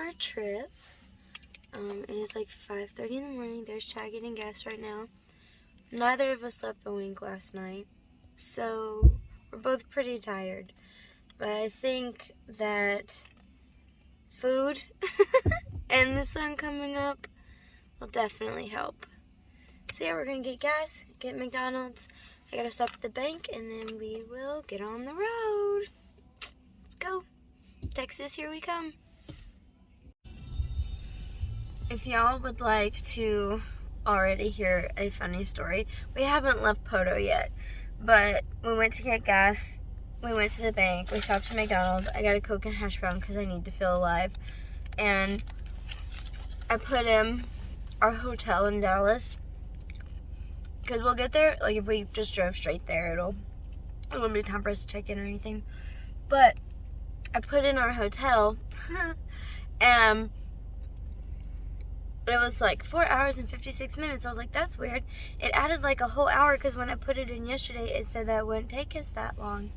our trip. It is like 5:30 in the morning. There's Chad getting gas right now. Neither of us slept a wink last night, so we're both pretty tired. But I think that food and the sun coming up will definitely help. So yeah, we're gonna get gas, get McDonald's. I gotta stop at the bank, and then we will get on the road. Let's go. Texas, here we come. If y'all would like to already hear a funny story, we haven't left Poto yet, but we went to get gas, we went to the bank, we stopped at McDonald's. I got a Coke and hash brown because I need to feel alive, and I put in our hotel in Dallas, because we'll get there, like if we just drove straight there, it won't be time for us to check in or anything, but I put in our hotel, and it was like 4 hours and 56 minutes. I was like, that's weird. It added like a whole hour because when I put it in yesterday, it said that it wouldn't take us that long.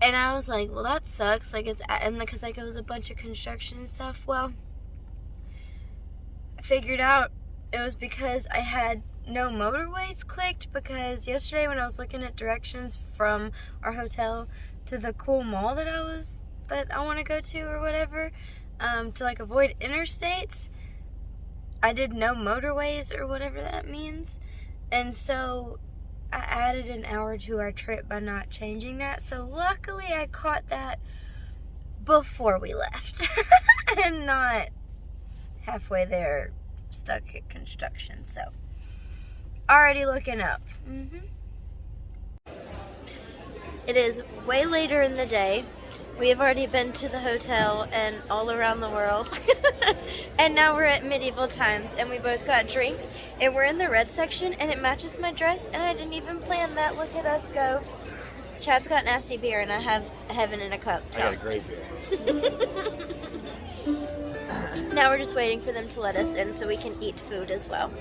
And I was like, well, that sucks. Like and because like it was a bunch of construction and stuff. Well, I figured out it was because I had no motorways clicked, because yesterday when I was looking at directions from our hotel to the cool mall that I want to go to or whatever, to like avoid interstates, I did no motorways or whatever that means, and so I added an hour to our trip by not changing that. So luckily I caught that before we left and not halfway there stuck at construction. So already looking up. It is way later in the day. We have already been to the hotel and all around the world. And now we're at medieval times, and we both got drinks, and we're in the red section, and it matches my dress, and I didn't even plan that. Look at us go. Chad's got nasty beer, and I have heaven in a cup. So. I got a great beer. Now we're just waiting for them to let us in so we can eat food as well.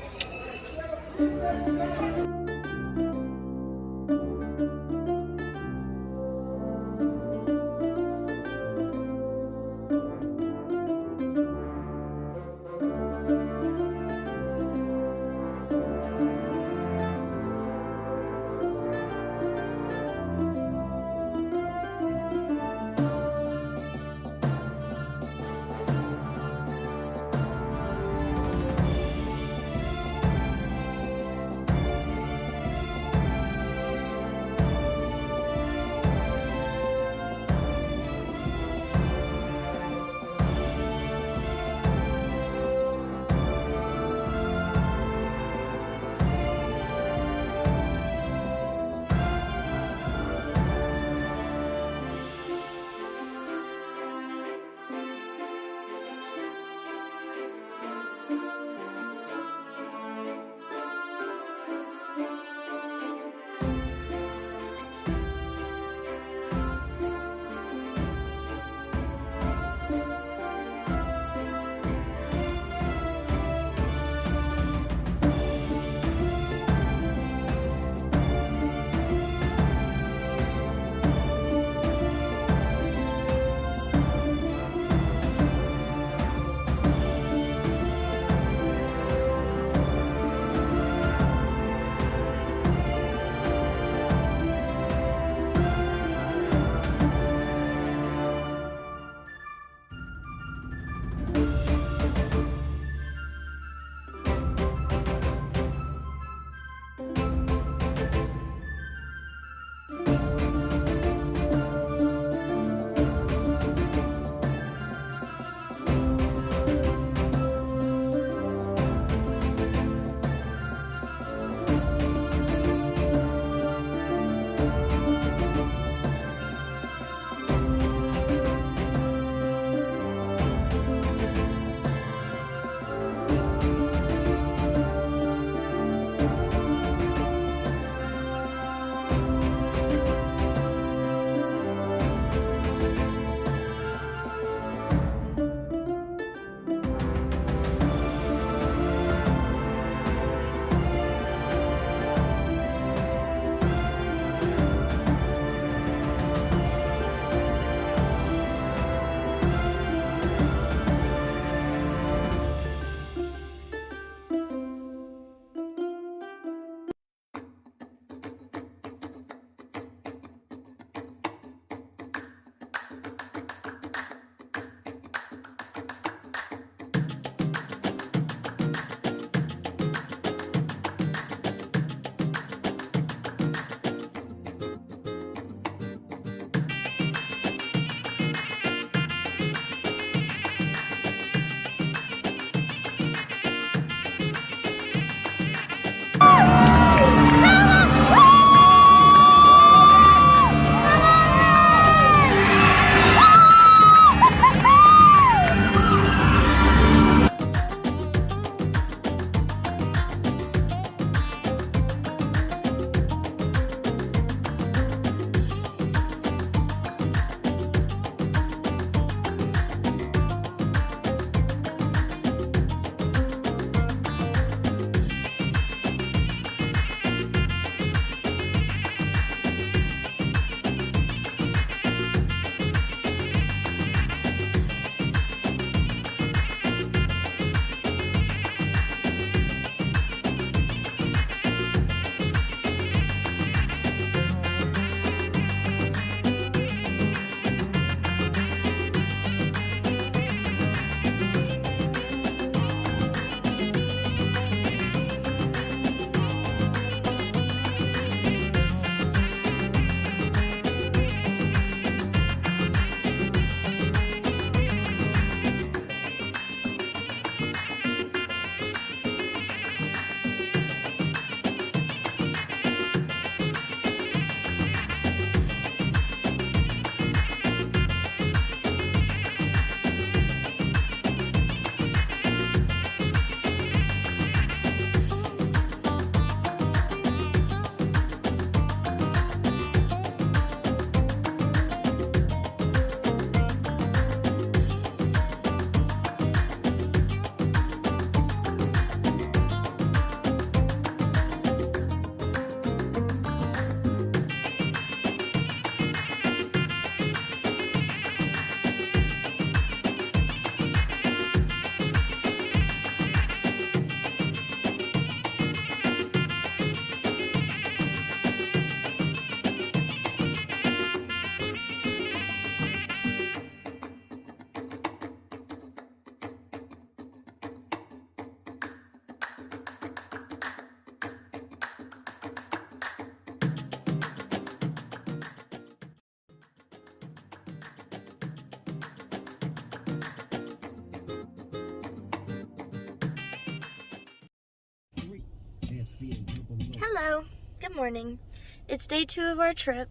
Hello, good morning. It's day 2 of our trip.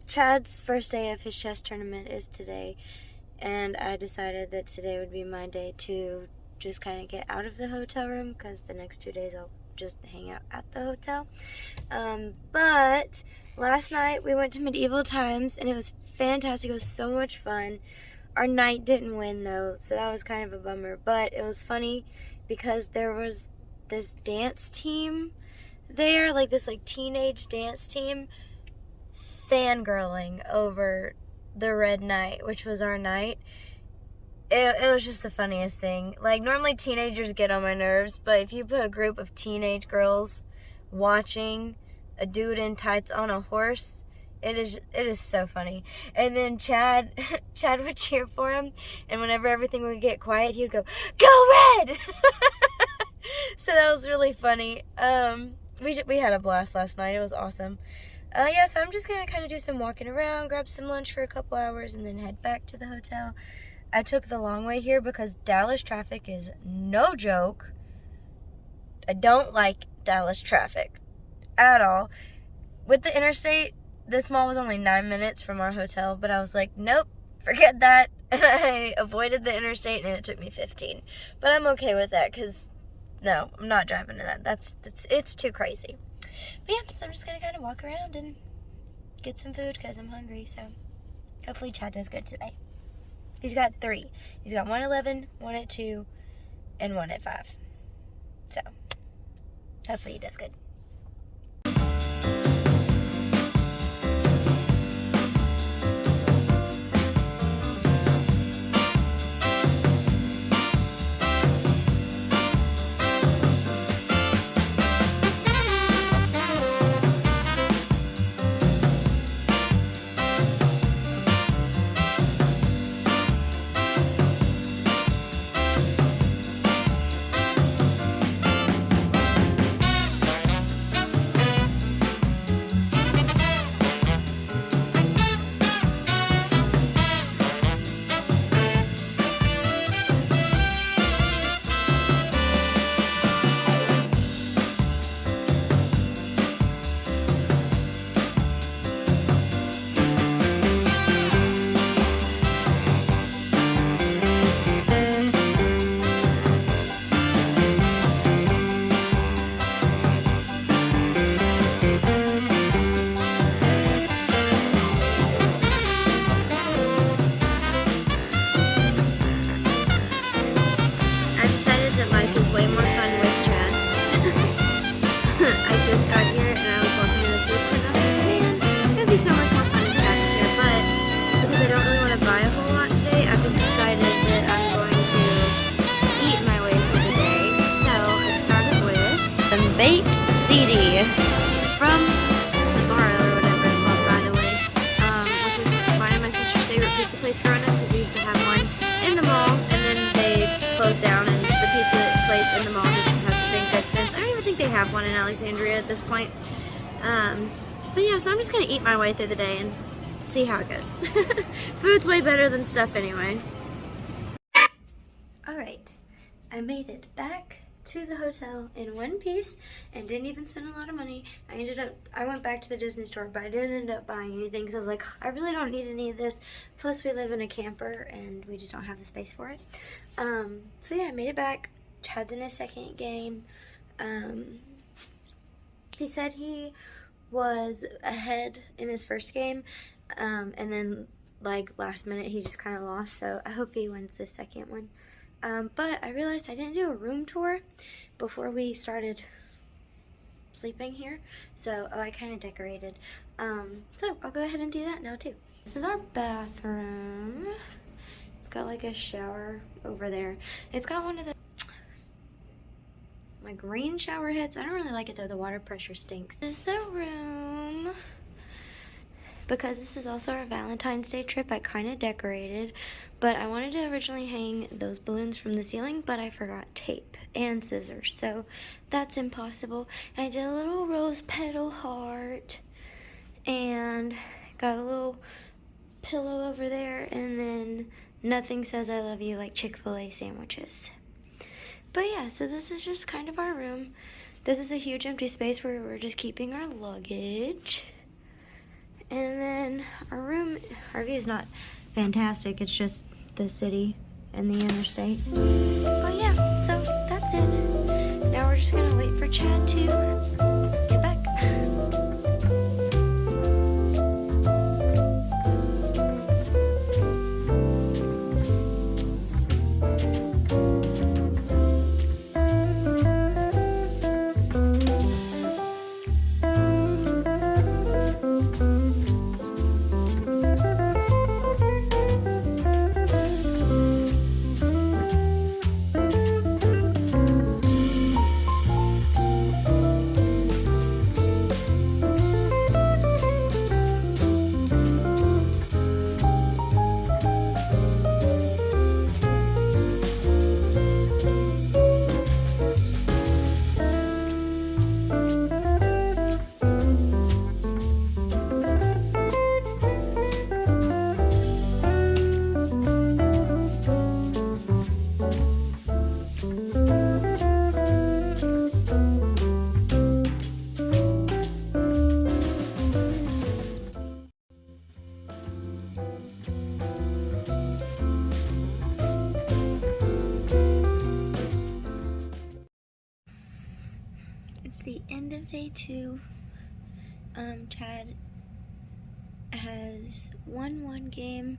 Chad's first day of his chess tournament is today, and I decided that today would be my day to just kind of get out of the hotel room because the next 2 days I'll just hang out at the hotel. But last night we went to Medieval Times and it was fantastic. It was so much fun. Our night didn't win though, so that was kind of a bummer, but it was funny because there was this dance team there, like this teenage dance team, fangirling over the red night, which was our night. It was just the funniest thing. Like, normally teenagers get on my nerves, but if you put a group of teenage girls watching a dude in tights on a horse, it is so funny. And then Chad would cheer for him, and whenever everything would get quiet, he would go, "Go Red!" So that was really funny. We had a blast last night. It was awesome. Yeah, so I'm just gonna kind of do some walking around, grab some lunch for a couple hours, and then head back to the hotel. I took the long way here because Dallas traffic is no joke. I don't like Dallas traffic at all. With the interstate, this mall was only 9 minutes from our hotel, but I was like, nope, forget that. And I avoided the interstate and it took me 15. But I'm okay with that because, no, I'm not driving to that. It's too crazy. But yeah, so I'm just going to kind of walk around and get some food because I'm hungry. So hopefully Chad does good today. He's got 3. He's got 1 at 11, 1 at 2, and 1 at 5. So hopefully he does good. Baked CD from Sabaro or whatever it's called, by the way, which is mine and my sister's favorite pizza place growing up because we used to have one in the mall and then they closed down and the pizza place in the mall just hasn't been good since. I don't even think they have one in Alexandria at this point. But yeah, so I'm just going to eat my way through the day and see how it goes. Food's way better than stuff anyway. Alright, I made it back to the hotel in one piece and didn't even spend a lot of money. I went back to the Disney store, but I didn't end up buying anything because I was like, I really don't need any of this. Plus we live in a camper and we just don't have the space for it. So yeah, I made it back. Chad's in his second game. He said he was ahead in his first game, and then last minute he just kind of lost, so I hope he wins this second one. But I realized I didn't do a room tour before we started sleeping here, so I kind of decorated. So I'll go ahead and do that now too. This is our bathroom. It's got a shower over there. It's got one of the green shower heads. I don't really like it though, the water pressure stinks. This is the room. Because this is also our Valentine's Day trip, I kind of decorated, but I wanted to originally hang those balloons from the ceiling, but I forgot tape and scissors, so that's impossible. And I did a little rose petal heart, and got a little pillow over there, and then nothing says I love you like Chick-fil-A sandwiches. But yeah, so this is just kind of our room. This is a huge empty space where we're just keeping our luggage. And then our view is not fantastic. It's just the city and the interstate. But yeah, so that's it. Now we're just gonna wait for Chad to get back. It's the end of day 2. Chad has won 1 game,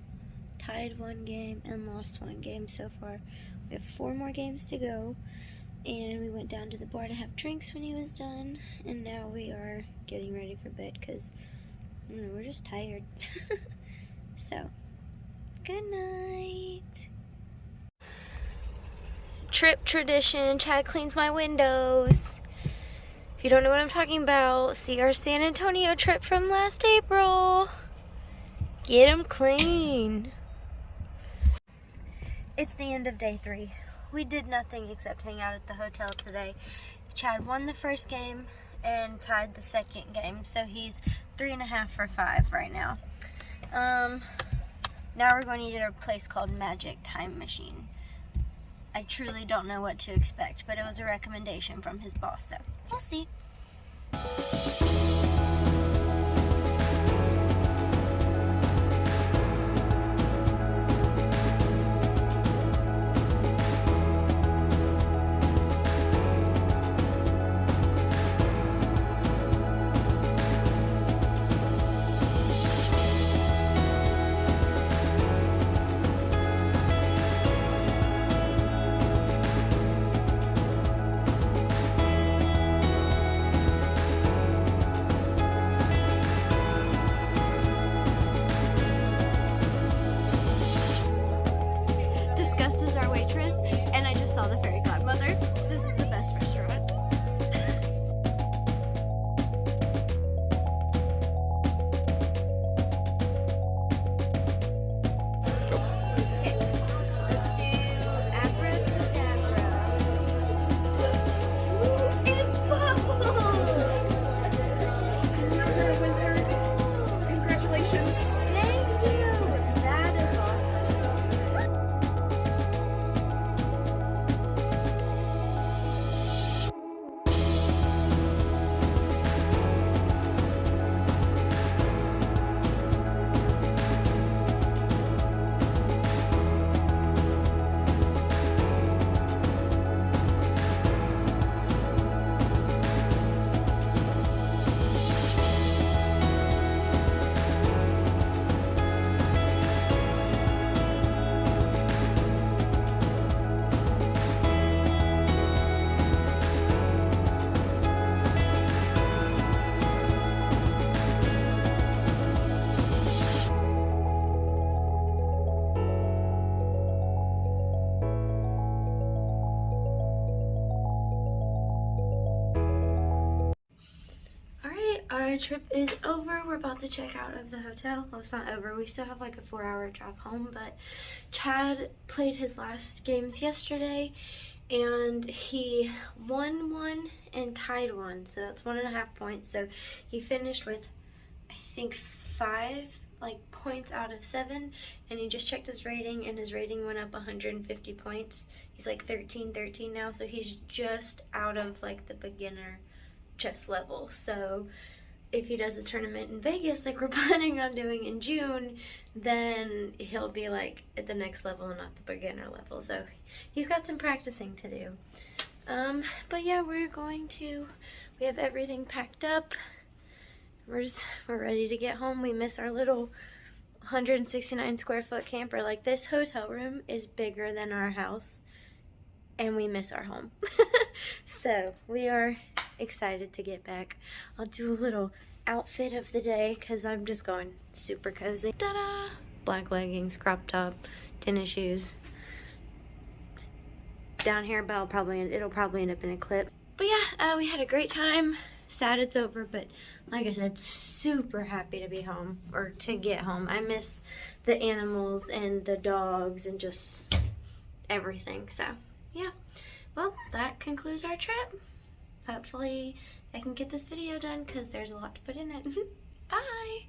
tied 1 game, and lost 1 game so far. We have 4 more games to go, and we went down to the bar to have drinks when he was done, and now we are getting ready for bed because we're just tired. So, good night. Trip tradition, Chad cleans my windows. If you don't know what I'm talking about, see our San Antonio trip from last April. Get them clean. It's the end of day 3. We did nothing except hang out at the hotel today. Chad won the first game and tied the second game, so he's 3.5 for 5 right now. Now we're going to eat at a place called Magic Time Machine. I truly don't know what to expect, but it was a recommendation from his boss, so we'll see. Our trip is over. We're about to check out of the hotel. Well, it's not over. We still have like a 4-hour drive home, but Chad played his last games yesterday and he won 1 and tied 1, so that's 1.5 points. So he finished with, I think, like points out of 7, and he just checked his rating, and his rating went up 150 points. He's like 13 now, so he's just out of like the beginner chess level. So if he does a tournament in Vegas like we're planning on doing in June, then he'll be like at the next level and not the beginner level. So he's got some practicing to do. But yeah, we have everything packed up. We're ready to get home. We miss our little 169 square foot camper. Like, this hotel room is bigger than our house, and we miss our home. So we are excited to get back. I'll do a little outfit of the day because I'm just going super cozy. Ta-da! Black leggings, crop top, tennis shoes. Down here, but it'll probably end up in a clip. But yeah, we had a great time. Sad it's over, but like I said, super happy to be home, or to get home. I miss the animals and the dogs and just everything. So yeah, well, that concludes our trip. Hopefully I can get this video done because there's a lot to put in it. Bye!